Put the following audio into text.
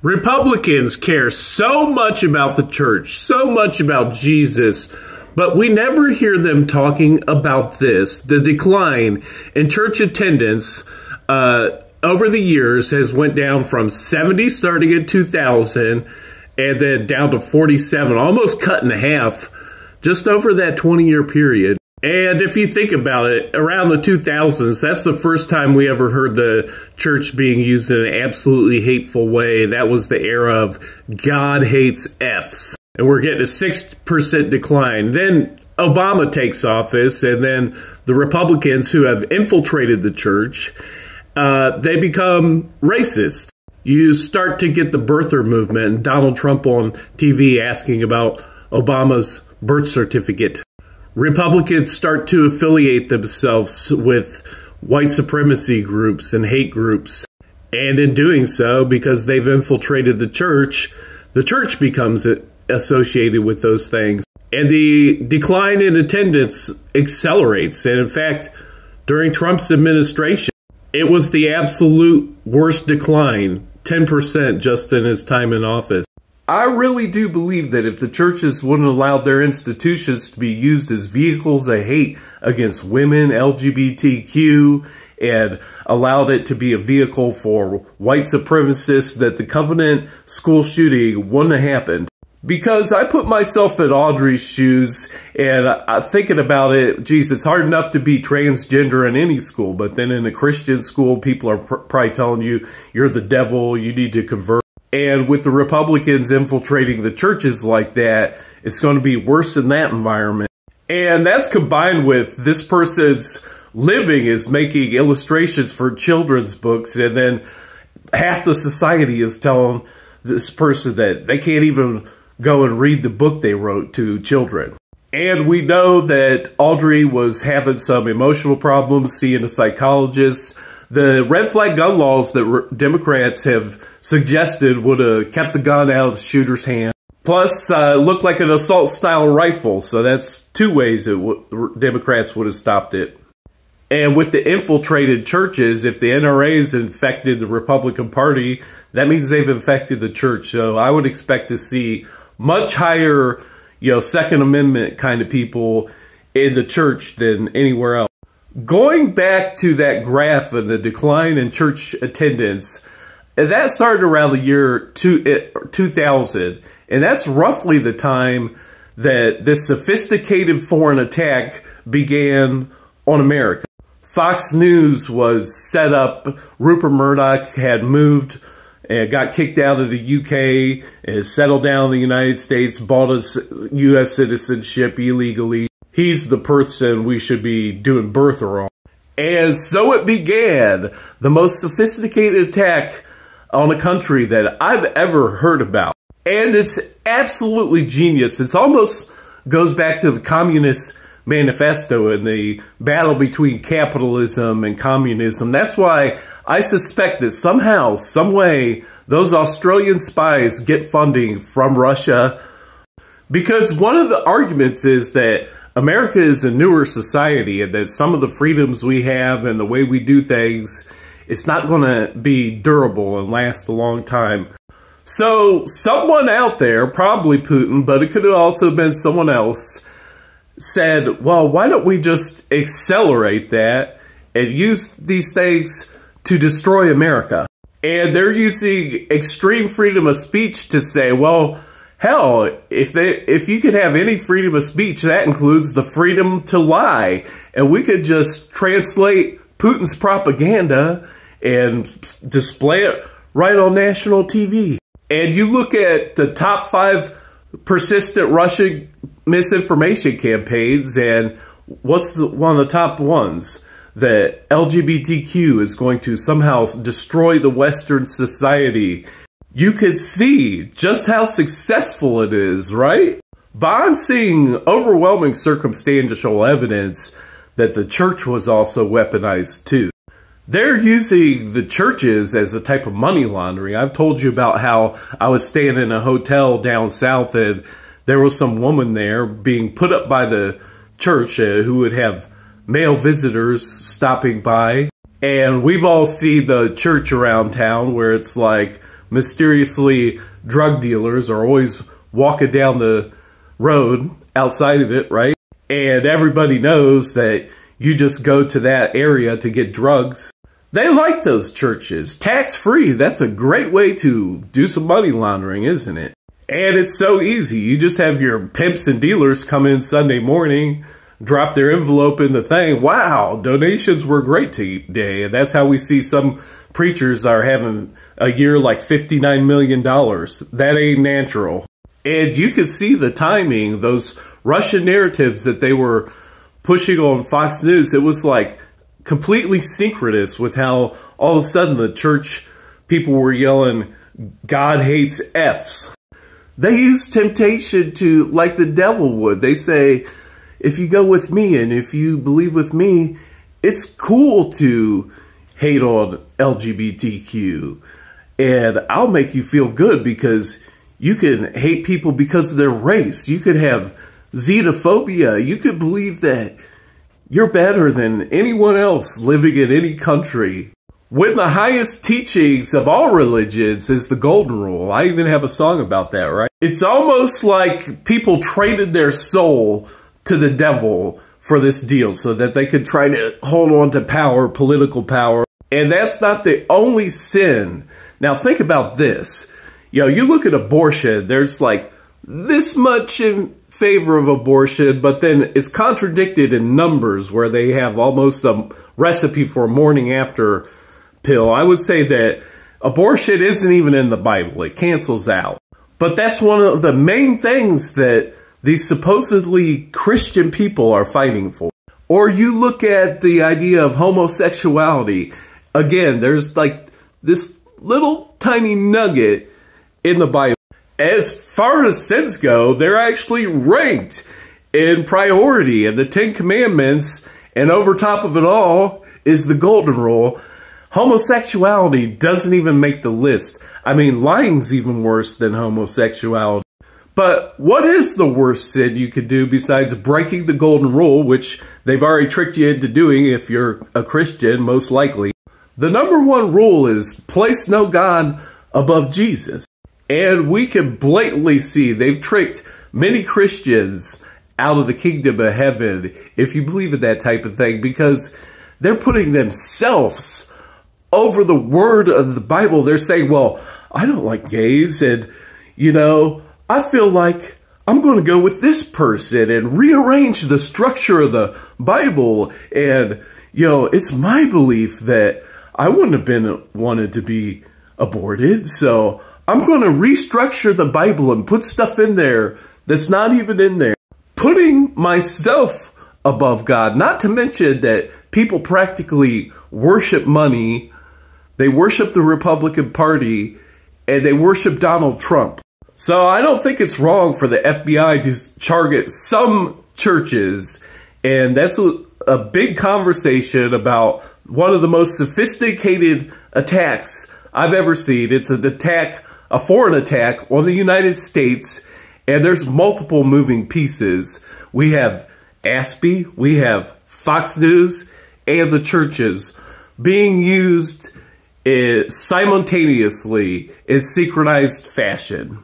Republicans care so much about the church, so much about Jesus, but we never hear them talking about this. The decline in church attendance over the years has went down from 70 starting in 2000 and then down to 47, almost cut in half just over that 20-year period. And if you think about it, around the 2000s, that's the first time we ever heard the church being used in an absolutely hateful way. That was the era of God hates Fs. And we're getting a 6% decline. Then Obama takes office, and then the Republicans who have infiltrated the church, they become racist. You start to get the birther movement, and Donald Trump on TV asking about Obama's birth certificate. Republicans start to affiliate themselves with white supremacy groups and hate groups. And in doing so, because they've infiltrated the church becomes associated with those things. And the decline in attendance accelerates. And in fact, during Trump's administration, it was the absolute worst decline, 10% just in his time in office. I really do believe that if the churches wouldn't allow their institutions to be used as vehicles of hate against women, LGBTQ, and allowed it to be a vehicle for white supremacists, that the Covenant school shooting wouldn't have happened. Because I put myself in Audrey's shoes, and I'm thinking about it, geez, it's hard enough to be transgender in any school, but then in a Christian school, people are probably telling you, you're the devil, you need to convert. And with the Republicans infiltrating the churches like that, it's going to be worse in that environment. And that's combined with this person's living is making illustrations for children's books, and then half the society is telling this person that they can't even go and read the book they wrote to children. And we know that Audrey was having some emotional problems, seeing a psychologist. The red flag gun laws that Democrats have suggested would have kept the gun out of the shooter's hand. Plus, it looked like an assault-style rifle, so that's two ways that Democrats would have stopped it. And with the infiltrated churches, if the NRA's infected the Republican Party, that means they've infected the church. So I would expect to see much higher, Second Amendment kind of people in the church than anywhere else. Going back to that graph and the decline in church attendance, that started around the year 2000, and that's roughly the time that this sophisticated foreign attack began on America. Fox News was set up, Rupert Murdoch had moved and got kicked out of the UK, and settled down in the United States, bought a US citizenship illegally. He's the person we should be doing birther on. And so it began, the most sophisticated attack on a country that I've ever heard about. And it's absolutely genius. It almost goes back to the Communist Manifesto and the battle between capitalism and communism. That's why I suspect that somehow, some way, those Australian spies get funding from Russia. Because one of the arguments is that America is a newer society, and that some of the freedoms we have and the way we do things, it's not going to be durable and last a long time. So someone out there, probably Putin, but it could have also been someone else, said, well, why don't we just accelerate that and use these things to destroy America? And they're using extreme freedom of speech to say, well, hell, if you could have any freedom of speech, that includes the freedom to lie. And we could just translate Putin's propaganda and display it right on national TV. And you look at the top 5 persistent Russian misinformation campaigns, and what's one of the top ones? That LGBTQ is going to somehow destroy the Western society. You could see just how successful it is, right? But I'm seeing overwhelming circumstantial evidence that the church was also weaponized too. They're using the churches as a type of money laundering. I've told you about how I was staying in a hotel down south, and there was some woman there being put up by the church who would have male visitors stopping by. And we've all seen the church around town where it's like mysteriously drug dealers are always walking down the road outside of it, right? And everybody knows that you just go to that area to get drugs. They like those churches. Tax-free, that's a great way to do some money laundering, isn't it? And it's so easy. You just have your pimps and dealers come in Sunday morning, drop their envelope in the thing. Wow, donations were great today. And that's how we see some preachers are having a year like $59 million. That ain't natural. And you could see the timing, those Russian narratives that they were pushing on Fox News. It was like completely synchronous with how all of a sudden the church people were yelling, God hates Fs. They use temptation to, like the devil would. They say, if you go with me and if you believe with me, it's cool to hate on LGBTQ. And I'll make you feel good because you can hate people because of their race. You could have xenophobia. You could believe that you're better than anyone else living in any country. When the highest teachings of all religions is the golden rule. I even have a song about that, right? It's almost like people traded their soul to the devil for this deal so that they could try to hold on to power, political power. And that's not the only sin. Now think about this. You know, you look at abortion, there's like this much in favor of abortion, but then it's contradicted in numbers where they have almost a recipe for a morning after pill. I would say that abortion isn't even in the Bible. It cancels out. But that's one of the main things that these supposedly Christian people are fighting for. Or you look at the idea of homosexuality. Again, there's like this little tiny nugget in the Bible. As far as sins go, they're actually ranked in priority in the Ten Commandments, and over top of it all is the golden rule. Homosexuality doesn't even make the list. I mean, lying's even worse than homosexuality. But what is the worst sin you could do besides breaking the golden rule, which they've already tricked you into doing if you're a Christian, most likely? The number one rule is place no God above Jesus. And we can blatantly see they've tricked many Christians out of the kingdom of heaven, if you believe in that type of thing, because they're putting themselves over the word of the Bible. They're saying, well, I don't like gays, and, you know, I feel like I'm going to go with this person and rearrange the structure of the Bible. And, you know, it's my belief that I wouldn't have been wanted to be aborted, so I'm going to restructure the Bible and put stuff in there that's not even in there. Putting myself above God, not to mention that people practically worship money, they worship the Republican Party, and they worship Donald Trump. So I don't think it's wrong for the FBI to target some churches, and that's a big conversation about one of the most sophisticated attacks I've ever seen. It's an attack, a foreign attack on the United States, and there's multiple moving pieces. We have ASPI, we have Fox News, and the churches being used simultaneously in synchronized fashion.